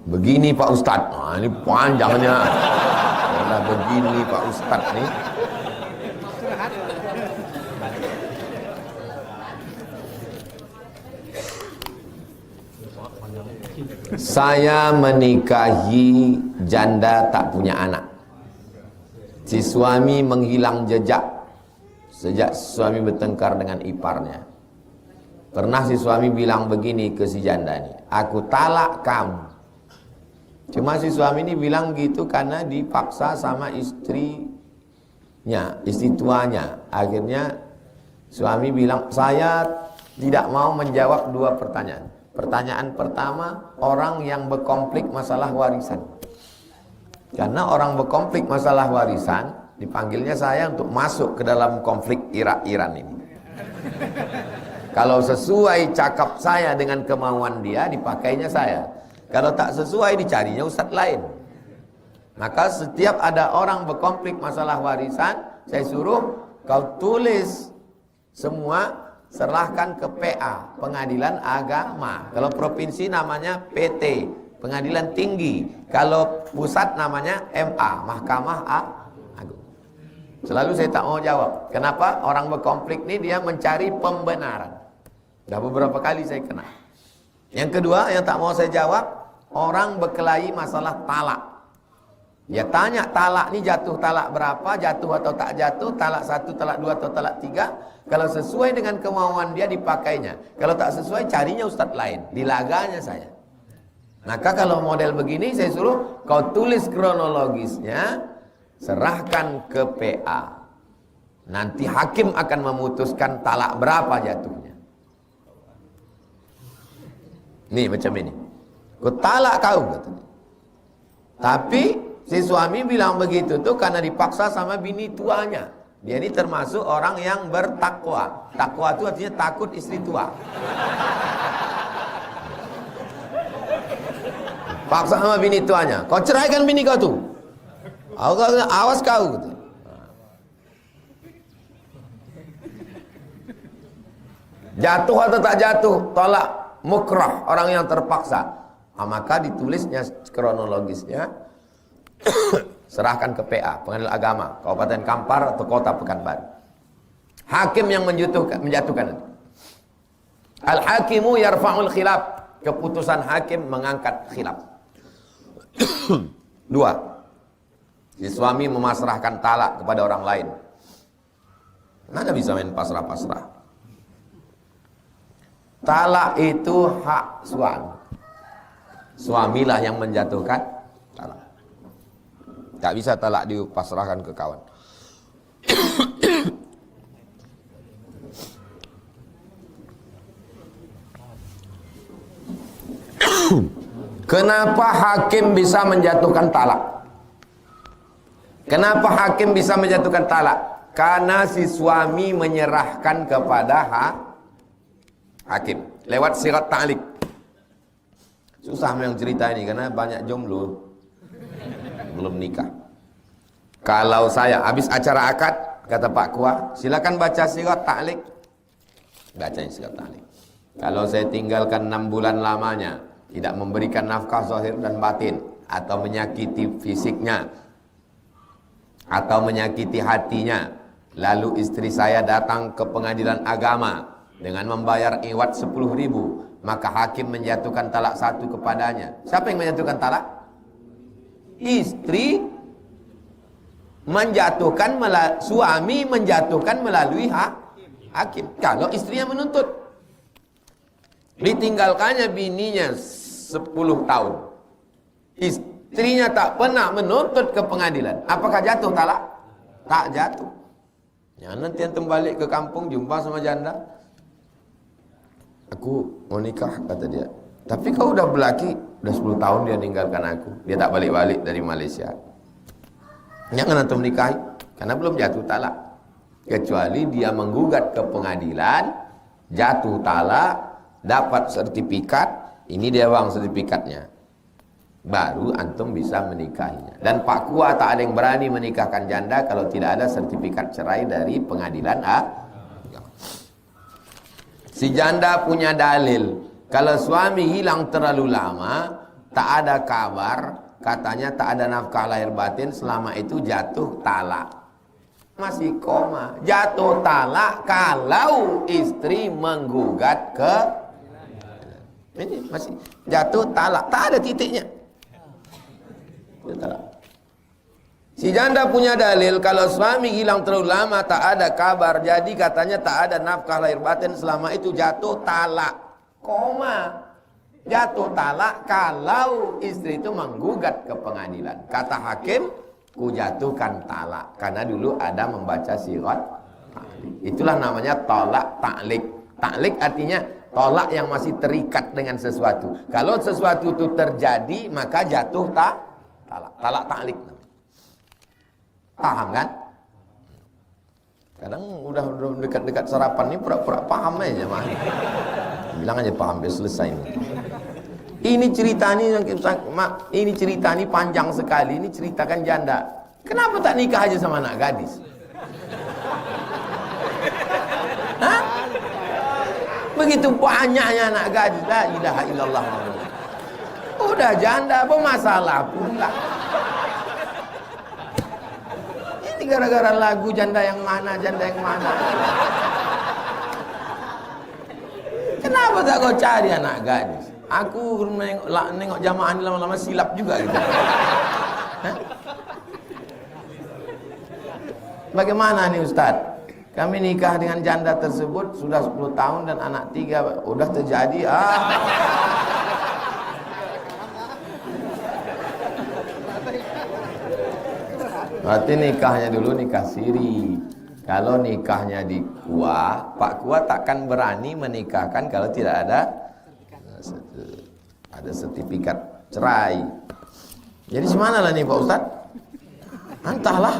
Begini Pak Ustadz, nah, ini panjangnya. Karena begini Pak Ustadz nih. Saya menikahi janda tak punya anak. Si suami menghilang jejak sejak suami bertengkar dengan iparnya. Pernah si suami bilang begini ke si janda ini, aku talak kamu. Cuma si suami ini bilang gitu karena dipaksa sama istrinya, istri tuanya. Akhirnya suami bilang, saya tidak mau menjawab dua pertanyaan. Pertanyaan pertama, orang yang berkonflik masalah warisan. Karena orang berkonflik masalah warisan, dipanggilnya saya untuk masuk ke dalam konflik Irak-Iran ini. Kalau sesuai cakap saya dengan kemauan dia, dipakainya saya. Kalau tak sesuai, dicarinya ustadz lain. Maka setiap ada orang berkonflik masalah warisan, saya suruh kau tulis semua, serahkan ke PA, Pengadilan Agama. Kalau provinsi namanya PT, Pengadilan Tinggi. Kalau pusat namanya MA, Mahkamah Agung. Selalu saya tak mau jawab. Kenapa? Orang berkonflik ini dia mencari pembenaran. Dah beberapa kali saya kena. Yang kedua yang tak mau saya jawab, orang berkelahi masalah talak. Dia tanya talak ni jatuh talak berapa, jatuh atau tak jatuh, talak 1, talak 2 atau talak 3. Kalau sesuai dengan kemauan dia dipakainya. Kalau tak sesuai carinya ustadz lain, dilaganya saya. Maka kalau model begini saya suruh kau tulis kronologisnya, serahkan ke PA. Nanti hakim akan memutuskan talak berapa jatuhnya. Nih macam ini. Ku talak kau katanya. Tapi si suami bilang begitu tuh karena dipaksa sama bini tuanya. Dia ini termasuk orang yang bertakwa. Takwa itu artinya takut istri tua. Paksa sama bini tuanya. Kau ceraikan bini kau tuh. Awas kau gitu. Jatuh atau tak jatuh, tolak mukrah, orang yang terpaksa. Maka ditulisnya kronologisnya, serahkan ke PA, Pengadilan Agama, Kabupaten Kampar atau Kota Pekanbaru. Hakim yang menjatuhkan. Al-hakimu yarfa'ul khilaf, keputusan hakim mengangkat khilaf. 2. Si suami memasrahkan talak kepada orang lain. Mana bisa main pasrah-pasrah? Talak itu hak suami. Suamilah yang menjatuhkan talak. Tak bisa talak dipasrahkan ke kawan. Kenapa hakim bisa menjatuhkan talak? Kenapa hakim bisa menjatuhkan talak? Karena si suami menyerahkan kepada hakim lewat sirat ta'liq. Susah memang cerita ini karena banyak jomblo belum nikah. Kalau saya habis acara akad, kata Pak Kua, silakan baca sirat ta'liq. Bacain sirat ta'liq. Kalau saya tinggalkan 6 bulan lamanya, tidak memberikan nafkah zahir dan batin, atau menyakiti fisiknya, atau menyakiti hatinya, lalu istri saya datang ke Pengadilan Agama dengan membayar iwat 10.000, maka hakim menjatuhkan talak 1 kepadanya. Siapa yang menjatuhkan talak? Istri menjatuhkan, suami menjatuhkan melalui hakim. Kalau istrinya menuntut, ditinggalkannya bininya 10 tahun, istrinya tak pernah menuntut ke pengadilan, apakah jatuh talak? Tak jatuh. Ya, nanti antum balik ke kampung jumpa sama janda, aku mau nikah, kata dia. Tapi kau udah berlaki, udah 10 tahun dia ninggalkan aku. Dia tak balik-balik dari Malaysia. Jangan antum nikahi, karena belum jatuh talak. Kecuali dia menggugat ke pengadilan, jatuh talak, dapat sertifikat, ini dia bang sertifikatnya. Baru antum bisa menikahinya. Dan Pak Kua tak ada yang berani menikahkan janda kalau tidak ada sertifikat cerai dari pengadilan Si janda punya dalil, kalau suami hilang terlalu lama, tak ada kabar, katanya tak ada nafkah lahir batin, selama itu jatuh talak. Masih koma, jatuh talak kalau istri menggugat ke, ini masih jatuh talak, tak ada titiknya. Si janda punya dalil kalau suami hilang terlalu lama tak ada kabar, jadi katanya tak ada nafkah lahir batin, selama itu jatuh talak, koma. Jatuh talak kalau istri itu menggugat ke pengadilan. Kata hakim, ku jatuhkan talak, karena dulu ada membaca sirat taklik. Itulah namanya tolak taklik. Taklik artinya tolak yang masih terikat dengan sesuatu. Kalau sesuatu itu terjadi, maka jatuh talak. Talak taklik. Paham kan? Kadang udah dekat-dekat sarapan ini pura-pura paham aja mah. Bilang aja paham, biar selesai ini. Ini cerita ini panjang sekali. Ini ceritakan janda. Kenapa tak nikah aja sama anak gadis? Hah? Begitu banyaknya anak gadis. La ilaha illallah. Udah janda apa masalah pula? Ini gara-gara lagu janda yang mana, janda yang mana. Kenapa tak kau cari anak gadis? Aku nengok jamaah ini lama-lama silap juga gitu. Hah? Bagaimana nih Ustadz? Kami nikah dengan janda tersebut sudah 10 tahun dan anak 3. Udah terjadi. Berarti nikahnya dulu nikah siri. Kalau nikahnya di Kuah, Pak Kuah takkan berani menikahkan kalau tidak ada sertifikat cerai. Jadi semana lah nih Pak Ustadz? Entahlah.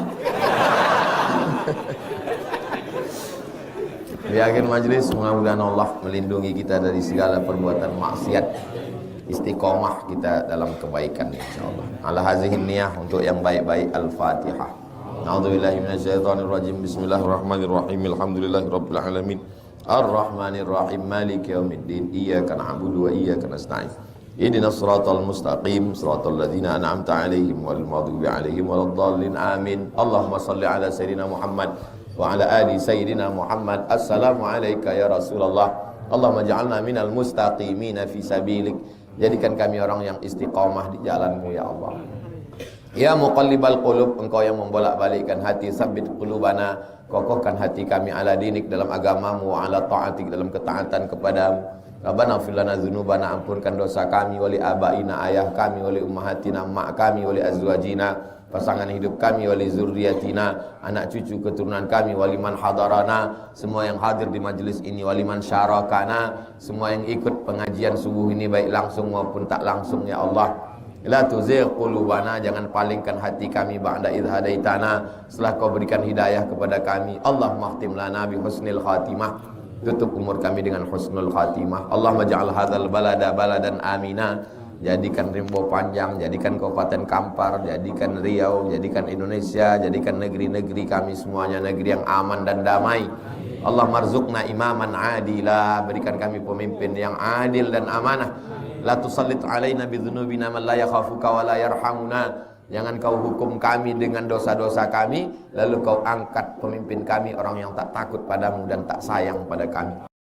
Di akhir majelis, mudah-mudahan Allah melindungi kita dari segala perbuatan maksiat, istiqomah kita dalam kebaikan insyaallah. Ala hazihin niyah, untuk yang baik-baik. Al-Fatihah. A'udzubillahi minasyaitonirrajim. Bismillahirrahmanirrahim. Alhamdulillahirabbil alamin. Ar-Rahmanir-Rahim. Maliki yaumiddin. Iyyaka na'budu wa iyyaka nasta'in. Ihdinas siratal mustaqim, siratal ladzina an'amta 'alaihim wal maghdubi 'alaihim waladdallin. Amin. Allahumma shalli ala sayidina Muhammad wa ala ali sayyidina Muhammad. Assalamu alayka ya Rasulullah. Allahumma ja'alna minal mustaqimina fi sabilik. Jadikan kami orang yang istiqamah di jalanmu ya Allah. Ya muqallibal qulub, engkau yang membolak-balikkan hati, sabbit qulubana, kokohkan hati kami ala dinik, dalam agamamu, wa ala ta'atik, dalam ketaatan kepadamu. Rabbana fir lana dzunubana, ampunkan dosa kami, wali abaina, ayah kami, wali ummahatina, mak kami, wali azwajina, pasangan hidup kami, wali zurriyatina, anak cucu keturunan kami, wali man hadarana, semua yang hadir di majelis ini, wali man syarakana, semua yang ikut pengajian subuh ini baik langsung maupun tak langsung ya Allah. La tuzigh qulubana, jangan palingkan hati kami ba'da idh hadaitana, setelah kau berikan hidayah kepada kami. Allahumma khtim lana bi husnil khatimah, tutup umur kami dengan husnul khatimah. Allahumma ja'al hadzal balada baladan amina, jadikan Rimbo Panjang, jadikan Kabupaten Kampar, jadikan Riau, jadikan Indonesia, jadikan negeri-negeri kami semuanya negeri yang aman dan damai. Allah marzuqna imaman adila, berikan kami pemimpin yang adil dan amanah. La tusallit alaina bidzunubina man la yakhafuka wa la yarhamuna, jangan kau hukum kami dengan dosa-dosa kami, lalu kau angkat pemimpin kami orang yang tak takut padamu dan tak sayang pada kami.